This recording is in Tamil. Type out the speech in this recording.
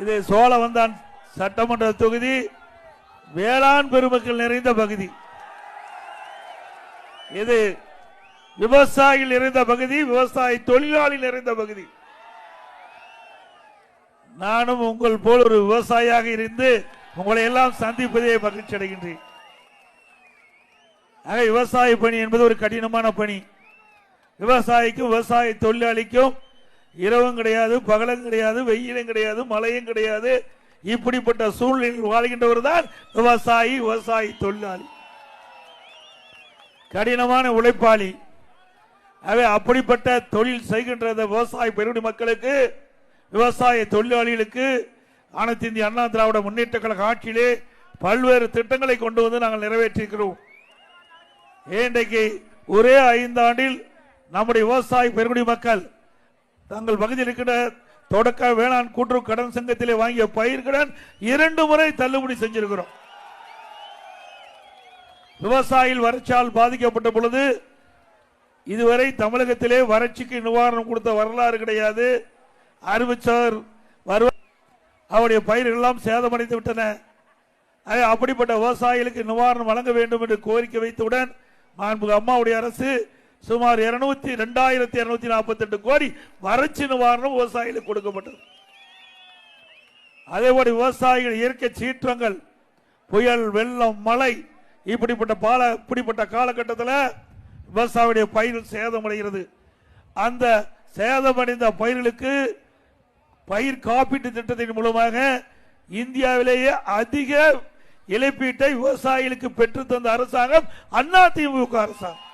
இது சோழவந்தான் சட்டமன்ற தொகுதி வேளாண் பெருமக்கள் நிறைந்த பகுதி. இது விவசாயிகள் நிறைந்த பகுதி, விவசாய தொழிலாளி நிறைந்த பகுதி. நானும் உங்கள் போல் ஒரு விவசாயியாக இருந்து உங்களை எல்லாம் சந்திப்பதே மகிழ்ச்சி அடைகின்றேன். ஆக விவசாய பணி என்பது ஒரு கடினமான பணி. விவசாயிக்கும் விவசாய தொழிலாளிக்கும் இரவும் கிடையாது, பகலும் கிடையாது, வெயிலும் கிடையாது, மழையும் கிடையாது. இப்படிப்பட்ட சூழ்நிலையில் வாழ்கின்றவர் தான் விவசாயி, விவசாய தொழிலாளி, கடினமான உழைப்பாளி. அப்படிப்பட்ட தொழில் செய்கின்ற விவசாய பெருங்குடி மக்களுக்கு, விவசாய தொழிலாளிகளுக்கு அனைத்து இந்திய அண்ணா திராவிட முன்னேற்ற கழக ஆட்சியிலே பல்வேறு திட்டங்களை கொண்டு வந்து நாங்கள் நிறைவேற்றியிருக்கிறோம். இன்றைக்கு ஒரே 5 ஆண்டில் நம்முடைய விவசாய பெருங்குடி மக்கள் தங்கள் பகுதியில் இருக்கிற தொடக்க வேளாண் கூட்டுறவு கடன் சங்கத்திலே வாங்கிய பயிர்கடன் 2 முறை தள்ளுபடி செஞ்சிருக்கிறோம். விவசாயிகள் வறட்சியால் பாதிக்கப்பட்ட பொழுது இதுவரை தமிழகத்திலே வறட்சிக்கு நிவாரணம் கொடுத்த வரலாறு கிடையாது. அறிவிச்சார் அவருடைய பயிர்கள் எல்லாம் சேதமடைந்து விட்டன. அப்படிப்பட்ட விவசாயிகளுக்கு நிவாரணம் வழங்க வேண்டும் என்று கோரிக்கை வைத்தவுடன் அம்மாவுடைய அரசு சுமார் 2248 கோடி வறட்சி நிவாரணம் விவசாயிகளுக்கு கொடுக்கப்பட்டது. அதேபோல விவசாயிகள் இயற்கை சீற்றங்கள், புயல், வெள்ளம், மழை இப்படிப்பட்ட காலகட்டத்தில் விவசாயியுடைய பயிர்கள் சேதமடைகிறது. அந்த சேதமடைந்த பயிர்களுக்கு பயிர் காப்பீட்டு திட்டத்தின் மூலமாக இந்தியாவிலேயே அதிக இழப்பீட்டை விவசாயிகளுக்கு பெற்று தந்த அரசாங்கம் அதிமுக அரசாங்கம்.